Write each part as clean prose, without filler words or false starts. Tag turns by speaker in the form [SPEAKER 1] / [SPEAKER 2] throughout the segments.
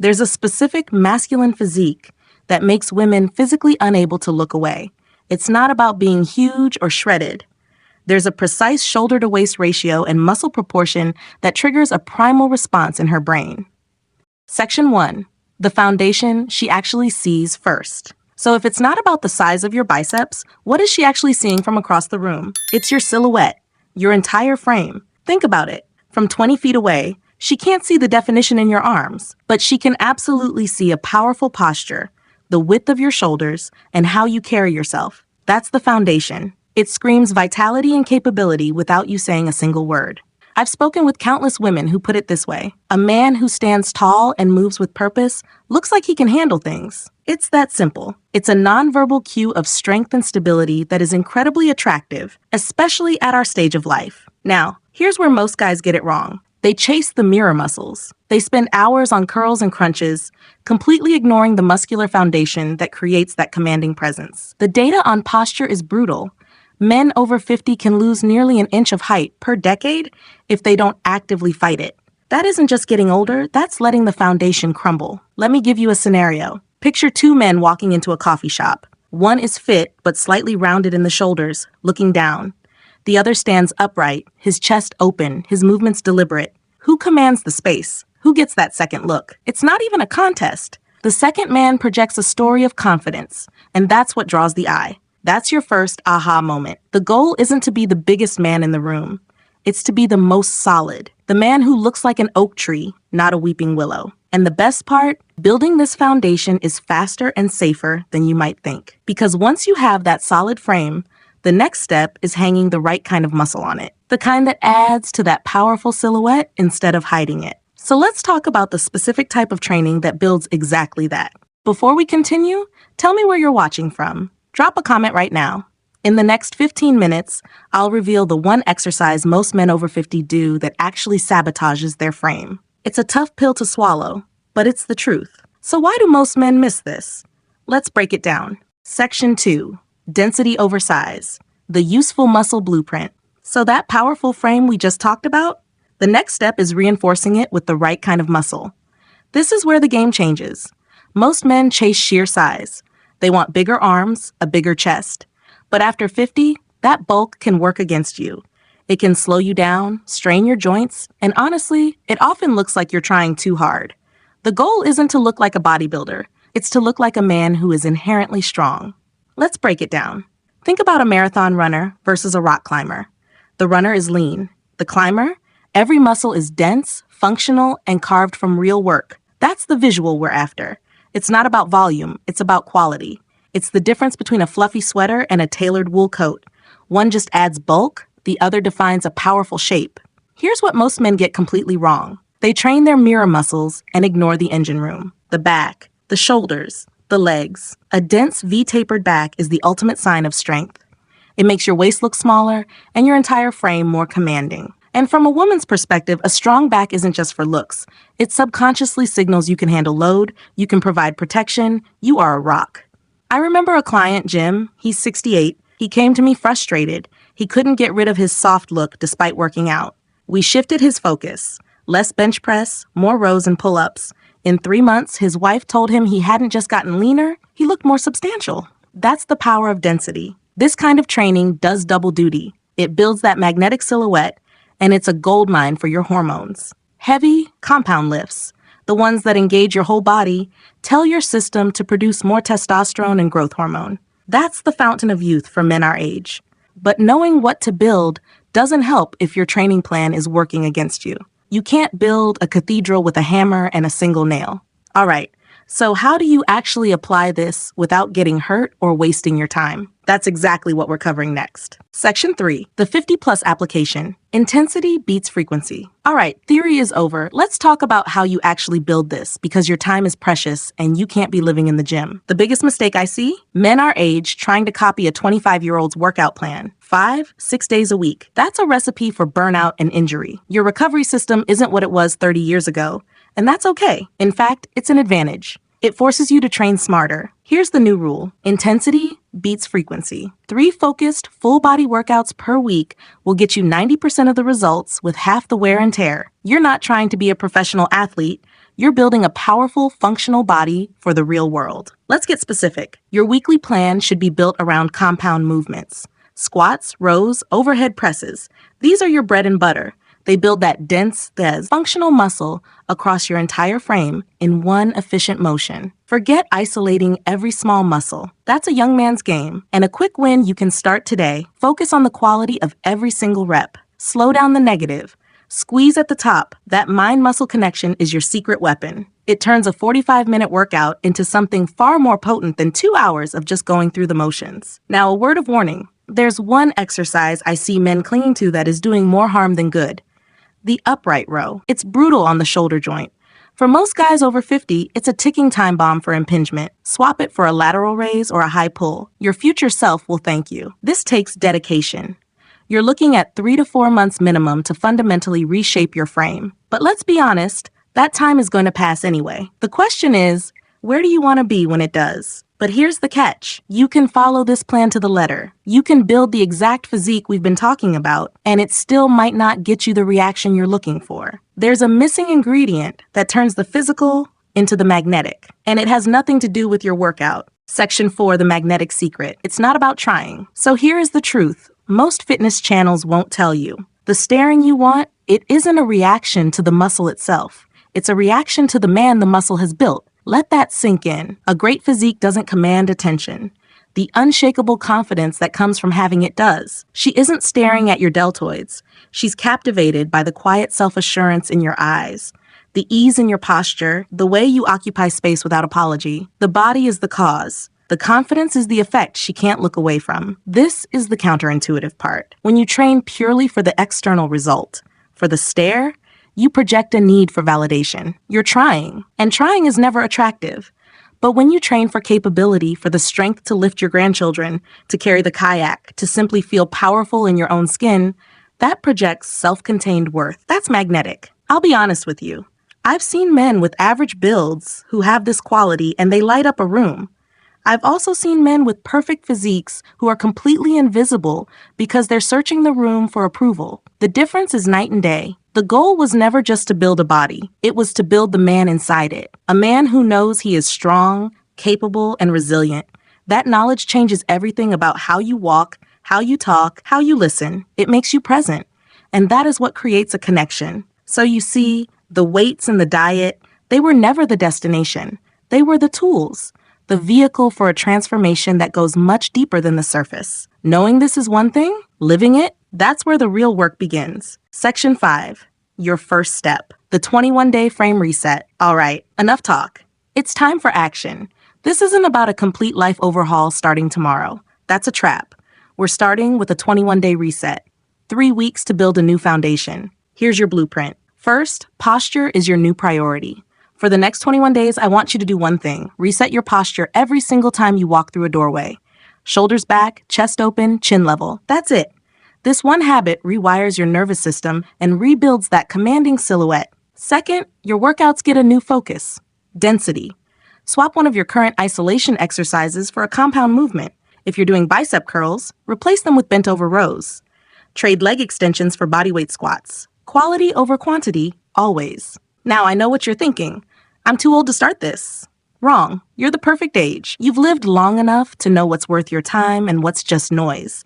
[SPEAKER 1] There's a specific masculine physique that makes women physically unable to look away. It's not about being huge or shredded. There's a precise shoulder-to-waist ratio and muscle proportion that triggers a primal response in her brain. Section 1. The foundation she actually sees first. So if it's not about the size of your biceps, what is she actually seeing from across the room? It's your silhouette, your entire frame. Think about it. From 20 feet away, she can't see the definition in your arms, but she can absolutely see a powerful posture, the width of your shoulders, and how you carry yourself. That's the foundation. It screams vitality and capability without you saying a single word. I've spoken with countless women who put it this way: a man who stands tall and moves with purpose looks like he can handle things. It's that simple. It's a nonverbal cue of strength and stability that is incredibly attractive, especially at our stage of life. Now, here's where most guys get it wrong. They chase the mirror muscles. They spend hours on curls and crunches, completely ignoring the muscular foundation that creates that commanding presence. The data on posture is brutal. Men over 50 can lose nearly an inch of height per decade if they don't actively fight it. That isn't just getting older, that's letting the foundation crumble. Let me give you a scenario. Picture two men walking into a coffee shop. One is fit but slightly rounded in the shoulders, looking down. The other stands upright, his chest open, his movements deliberate. Who commands the space? Who gets that second look? It's not even a contest. The second man projects a story of confidence, and that's what draws the eye. That's your first aha moment. The goal isn't to be the biggest man in the room. It's to be the most solid. The man who looks like an oak tree, not a weeping willow. And the best part, building this foundation is faster and safer than you might think. Because once you have that solid frame, the next step is hanging the right kind of muscle on it. The kind that adds to that powerful silhouette instead of hiding it. So let's talk about the specific type of training that builds exactly that. Before we continue, tell me where you're watching from. Drop a comment right now. In the next 15 minutes, I'll reveal the one exercise most men over 50 do that actually sabotages their frame. It's a tough pill to swallow, but it's the truth. So why do most men miss this? Let's break it down. Section 2. Density over size. The useful muscle blueprint. So that powerful frame we just talked about? The next step is reinforcing it with the right kind of muscle. This is where the game changes. Most men chase sheer size. They want bigger arms, a bigger chest. But after 50, that bulk can work against you. It can slow you down, strain your joints, and honestly, it often looks like you're trying too hard. The goal isn't to look like a bodybuilder. It's to look like a man who is inherently strong. Let's break it down. Think about a marathon runner versus a rock climber. The runner is lean. The climber, every muscle is dense, functional, and carved from real work. That's the visual we're after. It's not about volume, it's about quality. It's the difference between a fluffy sweater and a tailored wool coat. One just adds bulk, the other defines a powerful shape. Here's what most men get completely wrong. They train their mirror muscles and ignore the engine room, the back, the shoulders, the legs. A dense V-tapered back is the ultimate sign of strength. It makes your waist look smaller and your entire frame more commanding. And from a woman's perspective, a strong back isn't just for looks. It subconsciously signals you can handle load, you can provide protection, you are a rock. I remember a client, Jim, he's 68. He came to me frustrated. He couldn't get rid of his soft look despite working out. We shifted his focus. Less bench press, more rows and pull-ups. In 3 months, his wife told him he hadn't just gotten leaner, he looked more substantial. That's the power of density. This kind of training does double duty. It builds that magnetic silhouette, and it's a goldmine for your hormones. Heavy, compound lifts, the ones that engage your whole body, tell your system to produce more testosterone and growth hormone. That's the fountain of youth for men our age. But knowing what to build doesn't help if your training plan is working against you. You can't build a cathedral with a hammer and a single nail. All right, so how do you actually apply this without getting hurt or wasting your time? That's exactly what we're covering next. Section 3, the 50+ application. Intensity beats frequency. All right, theory is over. Let's talk about how you actually build this, because your time is precious and you can't be living in the gym. The biggest mistake I see? Men our age trying to copy a 25-year-old's workout plan. 5-6 days a week. That's a recipe for burnout and injury. Your recovery system isn't what it was 30 years ago, and that's okay. In fact, it's an advantage. It forces you to train smarter. Here's the new rule. Intensity beats frequency. 3 focused, full-body workouts per week will get you 90% of the results with half the wear and tear. You're not trying to be a professional athlete. You're building a powerful, functional body for the real world. Let's get specific. Your weekly plan should be built around compound movements. Squats, rows, overhead presses. These are your bread and butter. They build that dense, functional muscle across your entire frame in one efficient motion. Forget isolating every small muscle. That's a young man's game. And a quick win you can start today. Focus on the quality of every single rep. Slow down the negative. Squeeze at the top. That mind-muscle connection is your secret weapon. It turns a 45-minute workout into something far more potent than 2 hours of just going through the motions. Now, a word of warning. There's one exercise I see men clinging to that is doing more harm than good. The upright row. It's brutal on the shoulder joint. For most guys over 50, it's a ticking time bomb for impingement. Swap it for a lateral raise or a high pull. Your future self will thank you. This takes dedication. You're looking at 3 to 4 months minimum to fundamentally reshape your frame. But let's be honest, that time is going to pass anyway. The question is, where do you want to be when it does? But here's the catch. You can follow this plan to the letter. You can build the exact physique we've been talking about, and it still might not get you the reaction you're looking for. There's a missing ingredient that turns the physical into the magnetic, and it has nothing to do with your workout. Section 4, the magnetic secret. It's not about trying. So here is the truth. Most fitness channels won't tell you. The staring you want, it isn't a reaction to the muscle itself. It's a reaction to the man the muscle has built. Let that sink in. A great physique doesn't command attention. The unshakable confidence that comes from having it does. She isn't staring at your deltoids. She's captivated by the quiet self-assurance in your eyes, the ease in your posture, the way you occupy space without apology. The body is the cause. The confidence is the effect she can't look away from. This is the counterintuitive part. When you train purely for the external result, for the stare, you project a need for validation. You're trying, and trying is never attractive. But when you train for capability, for the strength to lift your grandchildren, to carry the kayak, to simply feel powerful in your own skin, that projects self-contained worth. That's magnetic. I'll be honest with you. I've seen men with average builds who have this quality and they light up a room. I've also seen men with perfect physiques who are completely invisible because they're searching the room for approval. The difference is night and day. The goal was never just to build a body. It was to build the man inside it. A man who knows he is strong, capable, and resilient. That knowledge changes everything about how you walk, how you talk, how you listen. It makes you present. And that is what creates a connection. So you see, the weights and the diet, they were never the destination. They were the tools. The vehicle for a transformation that goes much deeper than the surface. Knowing this is one thing, living it, that's where the real work begins. Section 5, your first step, the 21-day frame reset. All right, enough talk. It's time for action. This isn't about a complete life overhaul starting tomorrow. That's a trap. We're starting with a 21-day reset. 3 weeks to build a new foundation. Here's your blueprint. First, posture is your new priority. For the next 21 days, I want you to do one thing. Reset your posture every single time you walk through a doorway. Shoulders back, chest open, chin level. That's it. This one habit rewires your nervous system and rebuilds that commanding silhouette. Second, your workouts get a new focus. Density. Swap one of your current isolation exercises for a compound movement. If you're doing bicep curls, replace them with bent over rows. Trade leg extensions for bodyweight squats. Quality over quantity, always. Now I know what you're thinking. I'm too old to start this. Wrong. You're the perfect age. You've lived long enough to know what's worth your time and what's just noise.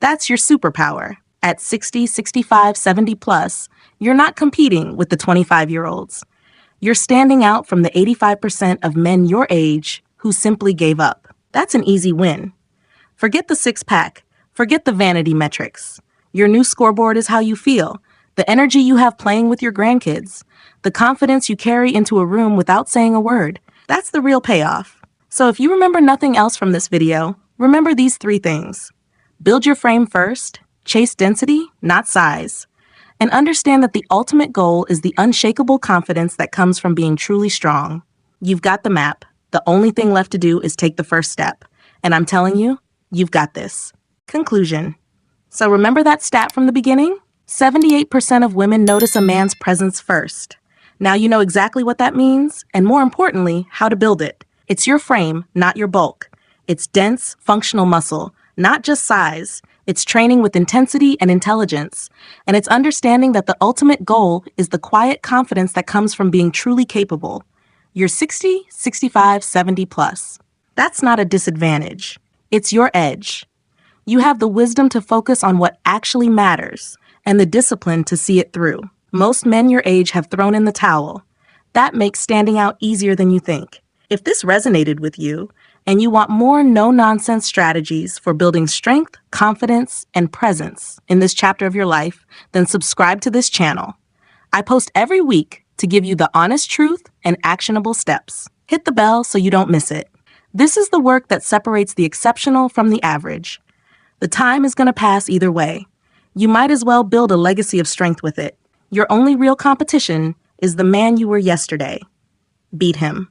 [SPEAKER 1] That's your superpower. At 60, 65, 70 plus, you're not competing with the 25-year-olds. You're standing out from the 85% of men your age who simply gave up. That's an easy win. Forget the six-pack. Forget the vanity metrics. Your new scoreboard is how you feel, the energy you have playing with your grandkids, the confidence you carry into a room without saying a word. That's the real payoff. So if you remember nothing else from this video, remember these 3 things. Build your frame first, chase density, not size, and understand that the ultimate goal is the unshakable confidence that comes from being truly strong. You've got the map. The only thing left to do is take the first step. And I'm telling you, you've got this. Conclusion. So remember that stat from the beginning? 78% of women notice a man's presence first. Now you know exactly what that means, and more importantly, how to build it. It's your frame, not your bulk. It's dense, functional muscle, not just size. It's training with intensity and intelligence, and it's understanding that the ultimate goal is the quiet confidence that comes from being truly capable. You're 60, 65, 70 plus. That's not a disadvantage. It's your edge. You have the wisdom to focus on what actually matters and the discipline to see it through. Most men your age have thrown in the towel. That makes standing out easier than you think. If this resonated with you and you want more no-nonsense strategies for building strength, confidence, and presence in this chapter of your life, then subscribe to this channel. I post every week to give you the honest truth and actionable steps. Hit the bell so you don't miss it. This is the work that separates the exceptional from the average. The time is going to pass either way. You might as well build a legacy of strength with it. Your only real competition is the man you were yesterday. Beat him.